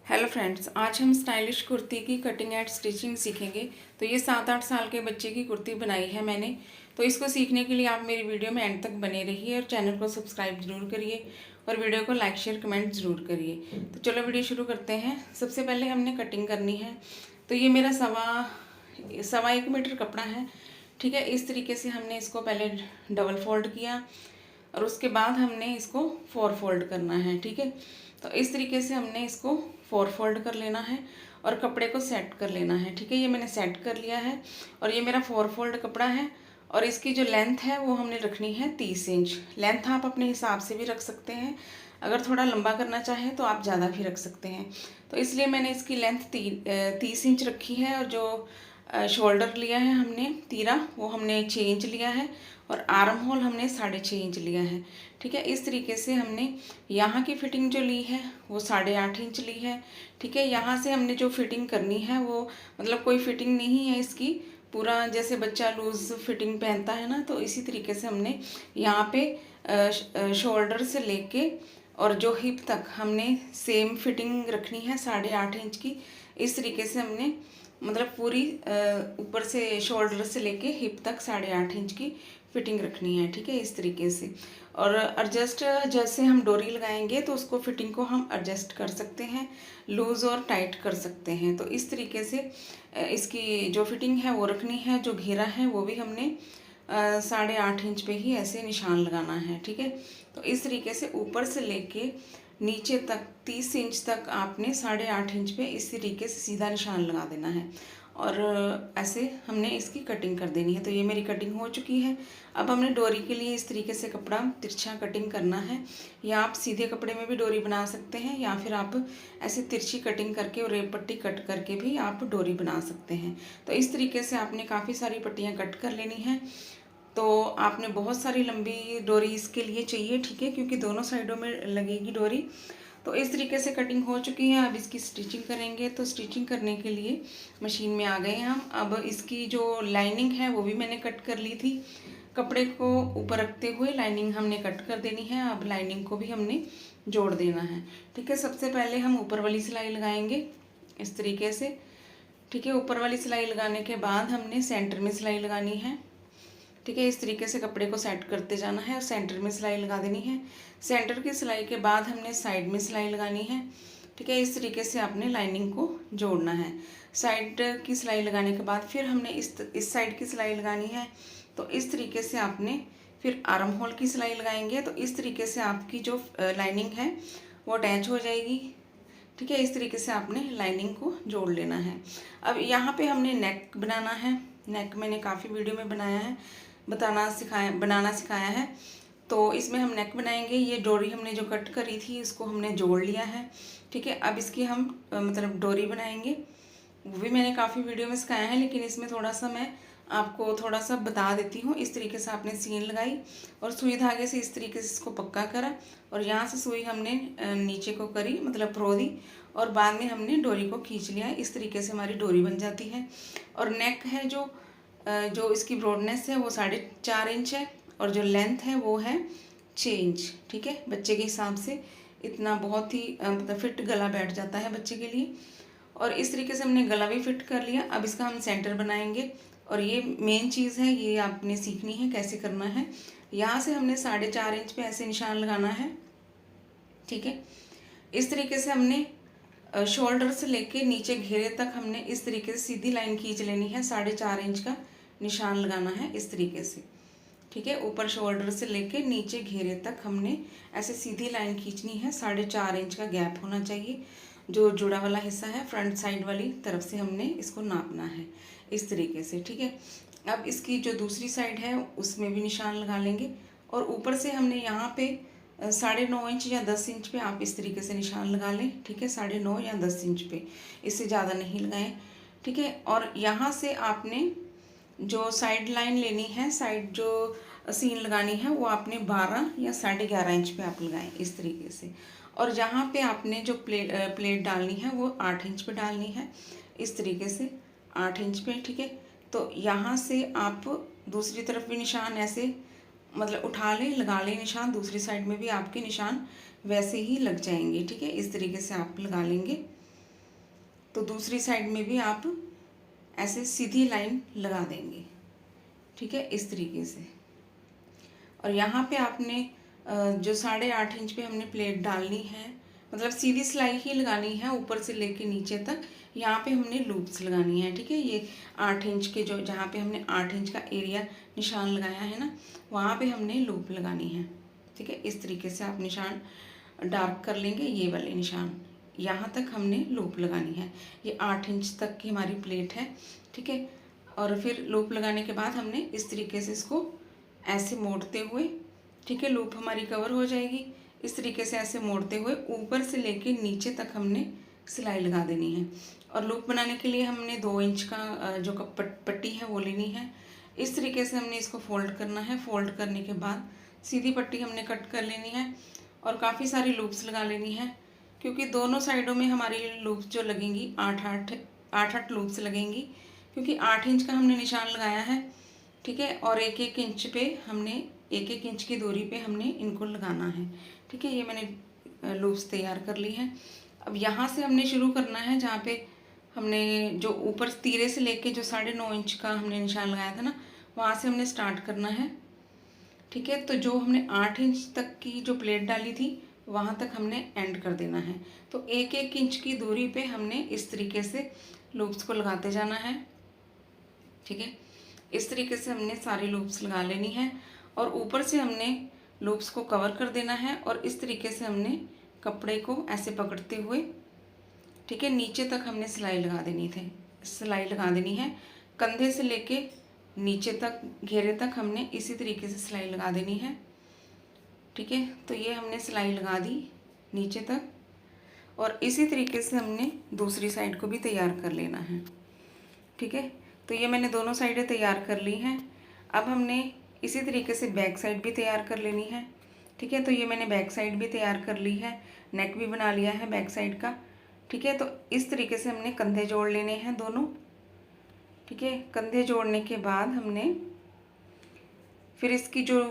Hello friends, आज हम stylish kurti की कटिंग एंड स्टिचिंग सीखेंगे। तो ये 7-8 साल के बच्चे की कुर्ती बनाई है मैंने। तो इसको सीखने के लिए आप मेरी वीडियो में एंड तक बने रहिए और चैनल को सब्सक्राइब ज़रूर करिए और वीडियो को लाइक शेयर कमेंट ज़रूर करिए। तो चलो वीडियो शुरू करते हैं। सबसे पहले हमने कटिंग करनी है। तो ये मेरा सवा 1 मीटर कपड़ा है, ठीक है। इस तरीके से हमने इसको पहले डबल फोल्ड किया और उसके बाद हमने इसको 4 फोल्ड करना है, ठीक है। तो इस तरीके से हमने इसको 4 फोल्ड कर लेना है और कपड़े को सेट कर लेना है, ठीक है। ये मैंने सेट कर लिया है और ये मेरा 4 फोल्ड कपड़ा है और इसकी जो लेंथ है वो हमने रखनी है 30 इंच। लेंथ आप अपने हिसाब से भी रख सकते हैं, अगर थोड़ा लंबा करना चाहें तो आप ज़्यादा भी रख सकते हैं। तो इसलिए मैंने इसकी लेंथ 30 इंच रखी है और जो शोल्डर लिया है हमने तीरा, वो हमने 6 इंच लिया है और आर्म होल हमने 6.5 इंच लिया है, ठीक है। इस तरीके से हमने यहाँ की फिटिंग जो ली है वो 8.5 इंच ली है, ठीक है। यहाँ से हमने जो फिटिंग करनी है वो मतलब कोई फिटिंग नहीं है इसकी, पूरा जैसे बच्चा लूज़ फिटिंग पहनता है ना, तो इसी तरीके से हमने यहाँ पे शोल्डर से लेके और जो हिप तक हमने सेम फिटिंग रखनी है 8.5 इंच की। इस तरीके से हमने मतलब पूरी ऊपर से शोल्डर से लेके हिप तक 8.5 इंच की फिटिंग रखनी है, ठीक है। इस तरीके से और एडजस्ट जैसे हम डोरी लगाएंगे तो उसको फिटिंग को हम एडजस्ट कर सकते हैं, लूज़ और टाइट कर सकते हैं। तो इस तरीके से इसकी जो फिटिंग है वो रखनी है। जो घेरा है वो भी हमने 8.5 इंच पे ही ऐसे निशान लगाना है, ठीक है। तो इस तरीके से ऊपर से लेके नीचे तक 30 इंच तक आपने 8.5 इंच पे इस तरीके से सीधा निशान लगा देना है और ऐसे हमने इसकी कटिंग कर देनी है। तो ये मेरी कटिंग हो चुकी है। अब हमने डोरी के लिए इस तरीके से कपड़ा तिरछा कटिंग करना है, या आप सीधे कपड़े में भी डोरी बना सकते हैं या फिर आप ऐसे तिरछी कटिंग करके और रेप पट्टी कट करके भी आप डोरी बना सकते हैं। तो इस तरीके से आपने काफ़ी सारी पट्टियाँ कट कर लेनी हैं। तो आपने बहुत सारी लंबी डोरी इसके लिए चाहिए, ठीक है, क्योंकि दोनों साइडों में लगेगी डोरी। तो इस तरीके से कटिंग हो चुकी है। अब इसकी स्टिचिंग करेंगे। तो स्टिचिंग करने के लिए मशीन में आ गए हैं हम। अब इसकी जो लाइनिंग है वो भी मैंने कट कर ली थी। कपड़े को ऊपर रखते हुए लाइनिंग हमने कट कर देनी है। अब लाइनिंग को भी हमने जोड़ देना है, ठीक है। सबसे पहले हम ऊपर वाली सिलाई लगाएंगे इस तरीके से, ठीक है। ऊपर वाली सिलाई लगाने के बाद हमने सेंटर में सिलाई लगानी है, ठीक है। इस तरीके से कपड़े को सेट करते जाना है और सेंटर में सिलाई लगा देनी है। सेंटर की सिलाई के बाद हमने साइड में सिलाई लगानी है, ठीक है। इस तरीके से आपने लाइनिंग को जोड़ना है। साइड की सिलाई लगाने के बाद फिर हमने इस साइड की सिलाई लगानी है। तो इस तरीके से आपने फिर आर्म होल की सिलाई लगाएंगे। तो इस तरीके से आपकी जो लाइनिंग है वो अटैच हो जाएगी, ठीक है। इस तरीके से आपने लाइनिंग को जोड़ लेना है। अब यहाँ पे हमने नेक बनाना है। नेक मैंने काफ़ी वीडियो में बनाया है, बनाना सिखाया है। तो इसमें हम नेक बनाएंगे। ये डोरी हमने जो कट करी थी इसको हमने जोड़ लिया है, ठीक है। अब इसकी हम मतलब डोरी बनाएंगे। वो भी मैंने काफ़ी वीडियो में सिखाया है, लेकिन इसमें थोड़ा सा मैं आपको थोड़ा सा बता देती हूँ। इस तरीके से आपने सीन लगाई और सुई धागे से इस तरीके से इसको पक्का करा और यहाँ से सुई हमने नीचे को करी, मतलब प्रो दी, और बाद में हमने डोरी को खींच लिया। इस तरीके से हमारी डोरी बन जाती है। और नेक है जो इसकी ब्रॉडनेस है वो 4.5 इंच है और जो लेंथ है वो है 6 इंच, ठीक है। बच्चे के हिसाब से इतना बहुत ही मतलब फिट गला बैठ जाता है बच्चे के लिए। और इस तरीके से हमने गला भी फिट कर लिया। अब इसका हम सेंटर बनाएंगे और ये मेन चीज़ है, ये आपने सीखनी है कैसे करना है। यहाँ से हमने 4.5 इंच पे ऐसे निशान लगाना है, ठीक है। इस तरीके से हमने शोल्डर से लेके नीचे घेरे तक हमने इस तरीके से सीधी लाइन खींच लेनी है। 4.5 इंच का निशान लगाना है इस तरीके से, ठीक है। ऊपर शोल्डर से लेके नीचे घेरे तक हमने ऐसे सीधी लाइन खींचनी है। 4.5 इंच का गैप होना चाहिए। जो जुड़ा वाला हिस्सा है फ्रंट साइड वाली तरफ से हमने इसको नापना है इस तरीके से, ठीक है। अब इसकी जो दूसरी साइड है उसमें भी निशान लगा लेंगे और ऊपर से हमने यहाँ पे 9.5 इंच या 10 इंच पे आप इस तरीके से निशान लगा लें, ठीक है। 9.5 या 10 इंच पे, इससे ज़्यादा नहीं लगाएं, ठीक है। और यहाँ से आपने जो साइड लाइन लेनी है, साइड जो सीन लगानी है वो आपने 12 या 11.5 इंच पे आप लगाएं इस तरीके से। और जहाँ पे आपने जो प्लेट डालनी है वो 8 इंच पे डालनी है इस तरीके से, 8 इंच पे, ठीक है। तो यहाँ से आप दूसरी तरफ भी निशान ऐसे मतलब उठा लें, लगा लें निशान। दूसरी साइड में भी आपके निशान वैसे ही लग जाएंगे, ठीक है। इस तरीके से आप लगा लेंगे तो दूसरी साइड में भी आप ऐसे सीधी लाइन लगा देंगे, ठीक है, इस तरीके से। और यहाँ पे आपने जो 8.5 इंच पे हमने प्लेट डालनी है, मतलब सीधी सिलाई ही लगानी है ऊपर से लेके नीचे तक। यहाँ पे हमने लूप्स लगानी है, ठीक है। ये 8 इंच के जो जहाँ पे हमने 8 इंच का एरिया निशान लगाया है ना, वहाँ पे हमने लूप लगानी है, ठीक है। इस तरीके से आप निशान डार्क कर लेंगे, ये वाले निशान यहाँ तक हमने लूप लगानी है। ये 8 इंच तक की हमारी प्लेट है, ठीक है। और फिर लूप लगाने के बाद हमने इस तरीके से इसको ऐसे मोड़ते हुए, ठीक है, लूप हमारी कवर हो जाएगी। इस तरीके से ऐसे मोड़ते हुए ऊपर से लेके नीचे तक हमने सिलाई लगा देनी है। और लूप बनाने के लिए हमने 2 इंच का जो पट्टी है वो लेनी है। इस तरीके से हमने इसको फोल्ड करना है। फोल्ड करने के बाद सीधी पट्टी हमने कट कर लेनी है और काफ़ी सारी लूप्स लगा लेनी है, क्योंकि दोनों साइडों में हमारी लूप्स जो लगेंगी 8 लूप्स लगेंगी, क्योंकि 8 इंच का हमने निशान लगाया है, ठीक है। और 1-1 इंच पे हमने 1-1 इंच की दूरी पे हमने इनको लगाना है, ठीक है। ये मैंने लूप्स तैयार कर ली हैं। अब यहाँ से हमने शुरू करना है, जहाँ पे हमने जो ऊपर तीरे से लेके जो 9.5 इंच का हमने निशान लगाया था ना, वहाँ से हमने स्टार्ट करना है, ठीक है। तो जो हमने 8 इंच तक की जो प्लेट डाली थी वहाँ तक हमने एंड कर देना है। तो 1-1 इंच की दूरी पे हमने इस तरीके से लूप्स को लगाते जाना है, ठीक है। इस तरीके से हमने सारी लूप्स लगा लेनी है और ऊपर से हमने लूप्स को कवर कर देना है। और इस तरीके से हमने कपड़े को ऐसे पकड़ते हुए, ठीक है, नीचे तक हमने सिलाई लगा देनी है। कंधे से लेके नीचे तक घेरे तक हमने इसी तरीके से सिलाई लगा देनी है, ठीक है। तो ये हमने सिलाई लगा दी नीचे तक और इसी तरीके से हमने दूसरी साइड को भी तैयार कर लेना है, ठीक है। तो ये मैंने दोनों साइडें तैयार कर ली हैं। अब हमने इसी तरीके से बैक साइड भी तैयार कर लेनी है, ठीक है। तो ये मैंने बैक साइड भी तैयार कर ली है, नेक भी बना लिया है बैक साइड का, ठीक है। तो इस तरीके से हमने कंधे जोड़ लेने हैं दोनों, ठीक है। कंधे जोड़ने के बाद हमने फिर इसकी जो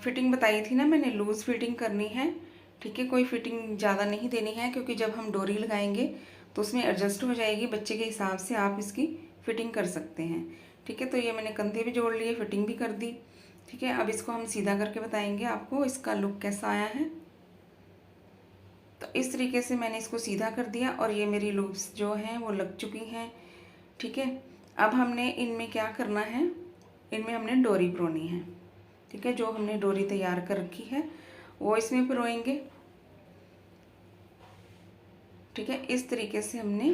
फिटिंग बताई थी ना मैंने, लूज़ फिटिंग करनी है, ठीक है। कोई फिटिंग ज़्यादा नहीं देनी है, क्योंकि जब हम डोरी लगाएंगे तो उसमें एडजस्ट हो जाएगी। बच्चे के हिसाब से आप इसकी फिटिंग कर सकते हैं, ठीक है। तो ये मैंने कंधे भी जोड़ लिए, फिटिंग भी कर दी, ठीक है। अब इसको हम सीधा करके बताएंगे आपको इसका लुक कैसा आया है। तो इस तरीके से मैंने इसको सीधा कर दिया और ये मेरी लूप्स जो हैं वो लग चुकी हैं, ठीक है। अब हमने इनमें क्या करना है, इनमें हमने डोरी परोनी है, ठीक है। जो हमने डोरी तैयार कर रखी है वो इसमें परोएंगे, ठीक है। इस तरीके से हमने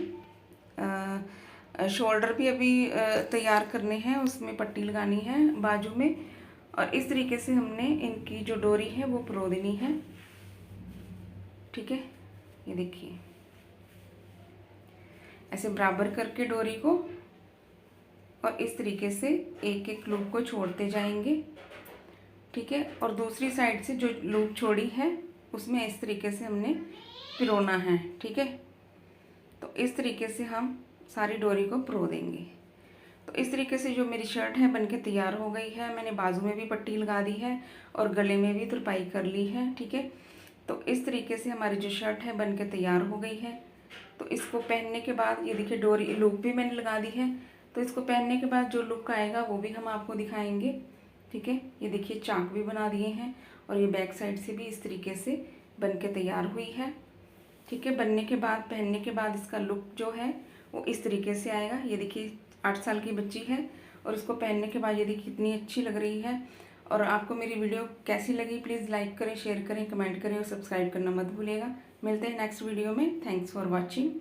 शोल्डर भी अभी तैयार करने हैं, उसमें पट्टी लगानी है बाजू में। और इस तरीके से हमने इनकी जो डोरी है वो परो देनी है, ठीक है। ये देखिए ऐसे बराबर करके डोरी को और इस तरीके से एक एक लूप को छोड़ते जाएंगे, ठीक है। और दूसरी साइड से जो लूप छोड़ी है उसमें इस तरीके से हमने पिरोना है, ठीक है। तो इस तरीके से हम सारी डोरी को परो देंगे। तो इस तरीके से जो मेरी शर्ट है बनके तैयार हो गई है। मैंने बाजू में भी पट्टी लगा दी है और गले में भी तुरपाई कर ली है, ठीक है। तो इस तरीके से हमारी जो शर्ट है बनके तैयार हो गई है। तो इसको पहनने के बाद ये देखिए डोरी लूप भी मैंने लगा दी है। तो इसको पहनने के बाद जो लुक आएगा वो भी हम आपको दिखाएंगे, ठीक है। ये देखिए चाक भी बना दिए हैं और ये बैक साइड से भी इस तरीके से बनके तैयार हुई है, ठीक है। बनने के बाद पहनने के बाद इसका लुक जो है वो इस तरीके से आएगा। ये देखिए 8 साल की बच्ची है और इसको पहनने के बाद ये देखिए कितनी अच्छी लग रही है। और आपको मेरी वीडियो कैसी लगी प्लीज़ लाइक करें, शेयर करें, कमेंट करें और सब्सक्राइब करना मत भूलिएगा। मिलते हैं नेक्स्ट वीडियो में। Thanks for watching.